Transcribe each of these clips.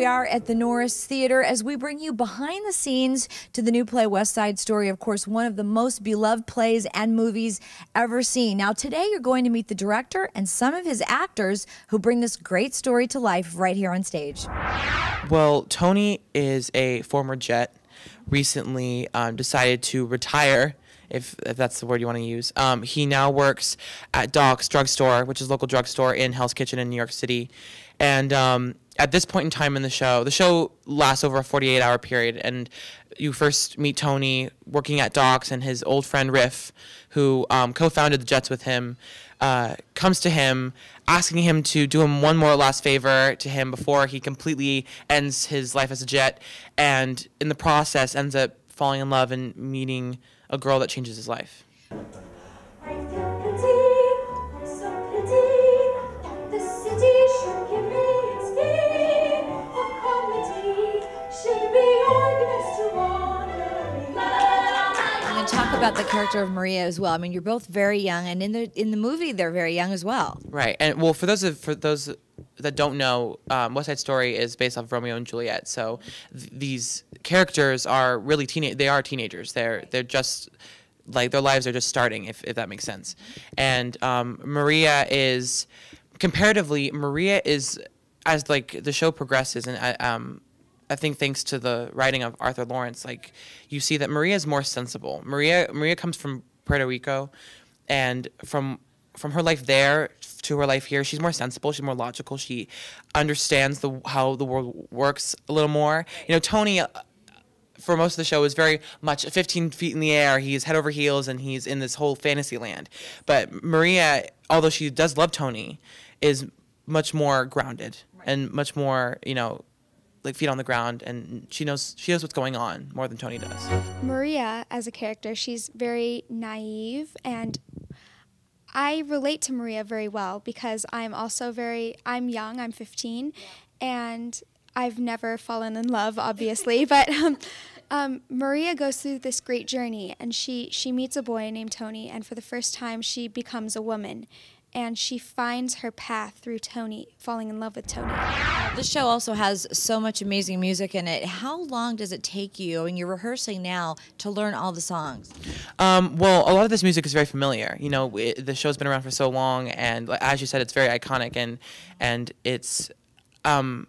we are at the Norris Theater as we bring you behind the scenes to the new play West Side Story, of course, one of the most beloved plays and movies ever seen. Now, today you're going to meet the director and some of his actors who bring this great story to life right here on stage. Well, Tony is a former Jet, recently decided to retire, if that's the word you want to use. He now works at Doc's Drugstore, which is a local drugstore in Hell's Kitchen in New York City. And at this point in time in the show lasts over a 48-hour period, and you first meet Tony working at Doc's, and his old friend Riff, who co-founded the Jets with him, comes to him asking him to do him one more last favor to him before he completely ends his life as a Jet, and in the process ends up falling in love and meeting a girl that changes his life. Talk about the character of Maria as well. I mean, you're both very young, and in the movie they're very young as well. Right, and well, for those that don't know, West Side Story is based off Romeo and Juliet. So these characters are really They are teenagers. They're just like their lives are just starting, if that makes sense. And Maria is comparatively as like the show progresses, and I think thanks to the writing of Arthur Lawrence, like you see that Maria is more sensible. Maria comes from Puerto Rico, and from her life there to her life here, she's more sensible. She's more logical. She understands how the world works a little more. You know, Tony, for most of the show, is very much 15 feet in the air. He's head over heels, and he's in this whole fantasy land. But Maria, although she does love Tony, is much more grounded and much more, like feet on the ground, and she knows what's going on more than Tony does. Maria, as a character, she's very naive, and I relate to Maria very well because I'm young, I'm 15, and I've never fallen in love, obviously, but Maria goes through this great journey, and she meets a boy named Tony, and for the first time she becomes a woman. And she finds her path through Tony, falling in love with Tony. The show also has so much amazing music in it. How long does it take you, and you're rehearsing now, to learn all the songs? Well, a lot of this music is very familiar. The show's been around for so long, and as you said, it's very iconic, and it's I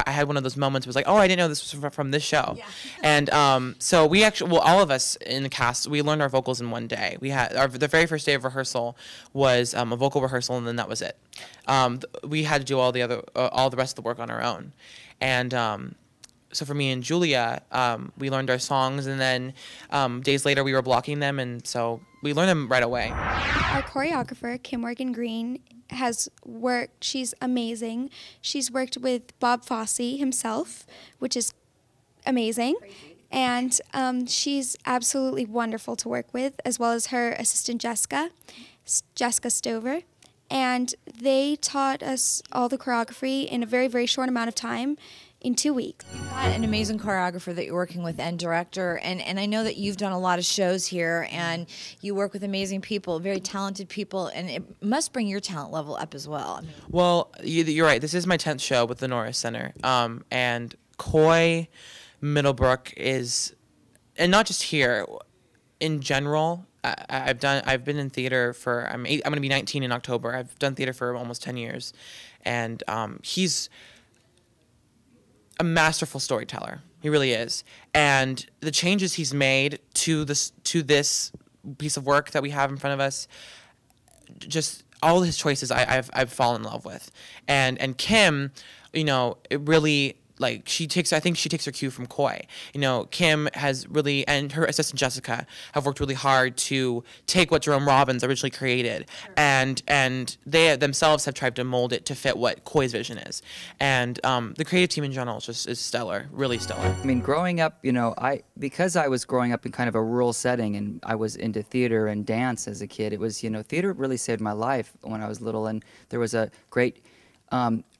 had one of those moments. It was like, oh, I didn't know this was from this show. Yeah. And so we all of us in the cast, we learned our vocals in one day. We had the very first day of rehearsal was a vocal rehearsal, and then that was it. We had to do all the rest of the work on our own. And so for me and Julia, we learned our songs, and then days later we were blocking them, and so we learned them right away. Our choreographer, Kim Morgan Green, she's amazing. She's worked with Bob Fosse himself, which is amazing. Crazy. And she's absolutely wonderful to work with, as well as her assistant Jessica Stover. And they taught us all the choreography in a very, very short amount of time, in 2 weeks. You've got an amazing choreographer that you're working with and director, and I know that you've done a lot of shows here, and you work with amazing people, very talented people, and it must bring your talent level up as well. Well, you're right. This is my 10th show with the Norris Center, and Coy Middlebrook is, and not just here, in general. I've been in theater for, I'm going to be 19 in October. I've done theater for almost 10 years, and he's a masterful storyteller. He really is. And the changes he's made to this piece of work that we have in front of us, just all his choices I've fallen in love with. And Kim, it really, I think she takes her cue from Coy. Kim has really, and her assistant Jessica have worked really hard to take what Jerome Robbins originally created, and they themselves have tried to mold it to fit what Coy's vision is. And the creative team in general is stellar, really stellar. I mean, growing up, because I was growing up in kind of a rural setting, and I was into theater and dance as a kid, it was, theater really saved my life when I was little, and there was a great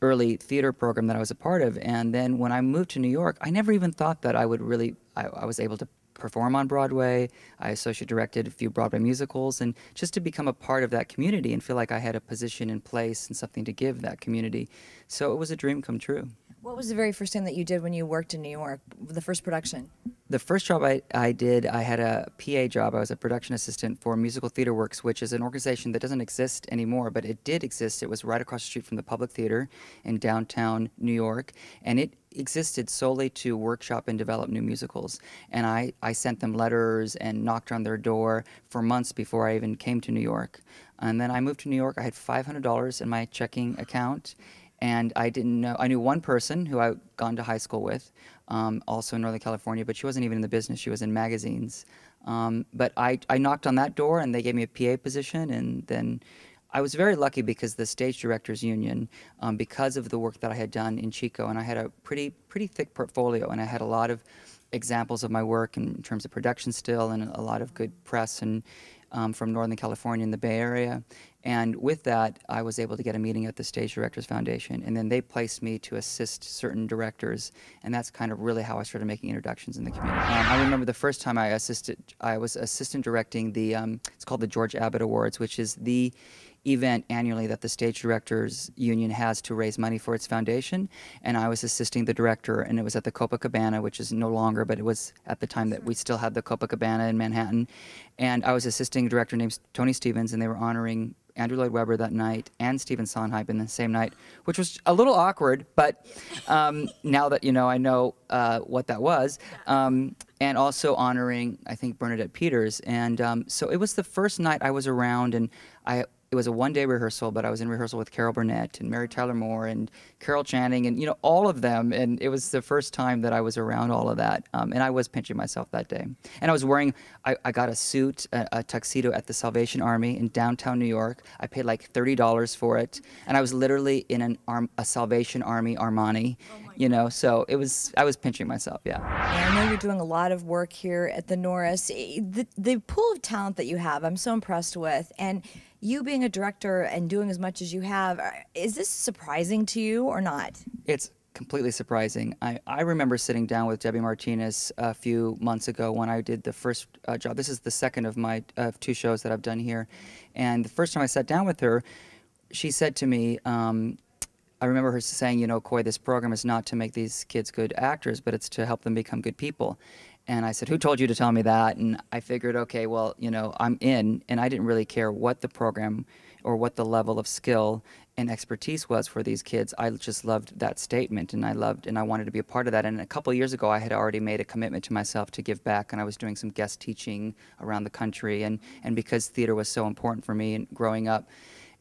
early theater program that I was a part of. And then when I moved to New York, I never even thought that I would really, I was able to perform on Broadway. I associate directed a few Broadway musicals, and just to become a part of that community and feel like I had a position in place and something to give that community. So it was a dream come true. What was the very first thing that you did when you worked in New York, the first production? The first job I did, I had a PA job. I was a production assistant for Musical Theater Works, which is an organization that doesn't exist anymore, but it did exist. It was right across the street from the Public Theater in downtown New York, and it existed solely to workshop and develop new musicals. And I sent them letters and knocked on their door for months before I even came to New York. And then I moved to New York. I had $500 in my checking account. And I didn't know, I knew one person who I'd gone to high school with, also in Northern California, but she wasn't even in the business. She was in magazines. But I knocked on that door and they gave me a PA position. And then I was very lucky because the Stage Directors Union, because of the work that I had done in Chico, and I had a pretty thick portfolio, and I had a lot of examples of my work in terms of production still, and a lot of good press and from Northern California in the Bay Area. And with that, I was able to get a meeting at the Stage Directors Foundation, and then they placed me to assist certain directors, and that's kind of really how I started making introductions in the community. I remember the first time I was assistant directing the, it's called the George Abbott Awards, which is the event annually that the Stage Directors Union has to raise money for its foundation, and I was assisting the director, and it was at the Copacabana, which is no longer, but it was at the time that we still had the Copacabana in Manhattan, and I was assisting a director named Tony Stevens, and they were honoring Andrew Lloyd Webber that night and Stephen Sondheim in the same night, which was a little awkward, but now that I know what that was, and also honoring, I think, Bernadette Peters, and so it was the first night I was around, and it was a one-day rehearsal, but I was in rehearsal with Carol Burnett and Mary Tyler Moore and Carol Channing and, all of them. And it was the first time that I was around all of that. And I was pinching myself that day. And I was wearing, I got a suit, a tuxedo at the Salvation Army in downtown New York. I paid like $30 for it. And I was literally in a Salvation Army Armani, so I was pinching myself, yeah. And I know you're doing a lot of work here at the Norris. The pool of talent that you have, I'm so impressed with. And you being a director and doing as much as you have, is this surprising to you or not? It's completely surprising. I remember sitting down with Debbie Martinez a few months ago when I did the first job. This is the second of my 2 shows that I've done here. And the first time I sat down with her, she said to me, I remember her saying, Coy, this program is not to make these kids good actors, but it's to help them become good people. And I said, who told you to tell me that? And I figured, okay, well, I'm in, and I didn't really care what the program or what the level of skill and expertise was for these kids. I just loved that statement, and I wanted to be a part of that. And a couple of years ago, I had already made a commitment to myself to give back, and I was doing some guest teaching around the country, and because theater was so important for me and growing up.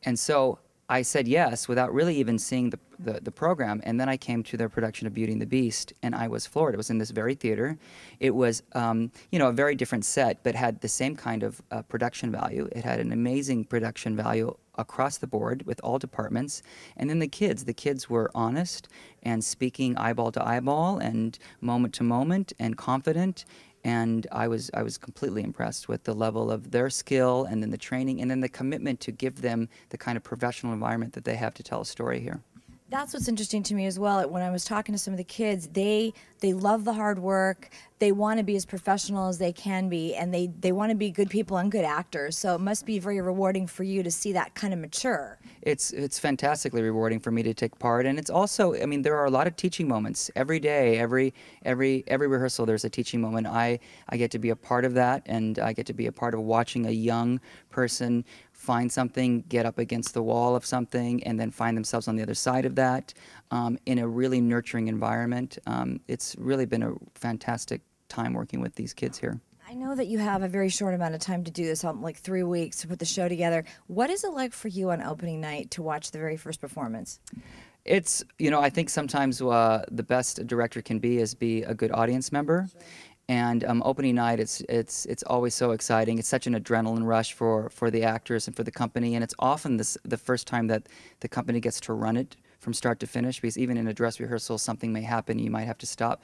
And so I said yes without really even seeing the program, and then I came to their production of Beauty and the Beast, and I was floored. It was in this very theater. It was, a very different set, but had the same kind of production value. It had an amazing production value across the board with all departments. And then the kids were honest and speaking eyeball to eyeball and moment to moment and confident. And I was completely impressed with the level of their skill and then the training and then the commitment to give them the kind of professional environment that they have to tell a story here. That's what's interesting to me as well. When I was talking to some of the kids, they love the hard work. They want to be as professional as they can be, and they want to be good people and good actors. So it must be very rewarding for you to see that kind of mature. It's fantastically rewarding for me to take part, and it's also, there are a lot of teaching moments every day, every rehearsal. There's a teaching moment. I get to be a part of that, and I get to be a part of watching a young person find something, get up against the wall of something, and then find themselves on the other side of that in a really nurturing environment. It's really been a fantastic time working with these kids here. I know that you have a very short amount of time to do this, like 3 weeks to put the show together. What is it like for you on opening night to watch the very first performance? It's, I think sometimes the best a director can be is be a good audience member. Sure. And opening night, it's always so exciting. It's such an adrenaline rush for the actors and for the company, and it's often the first time that the company gets to run it from start to finish, because even in a dress rehearsal, something may happen, you might have to stop.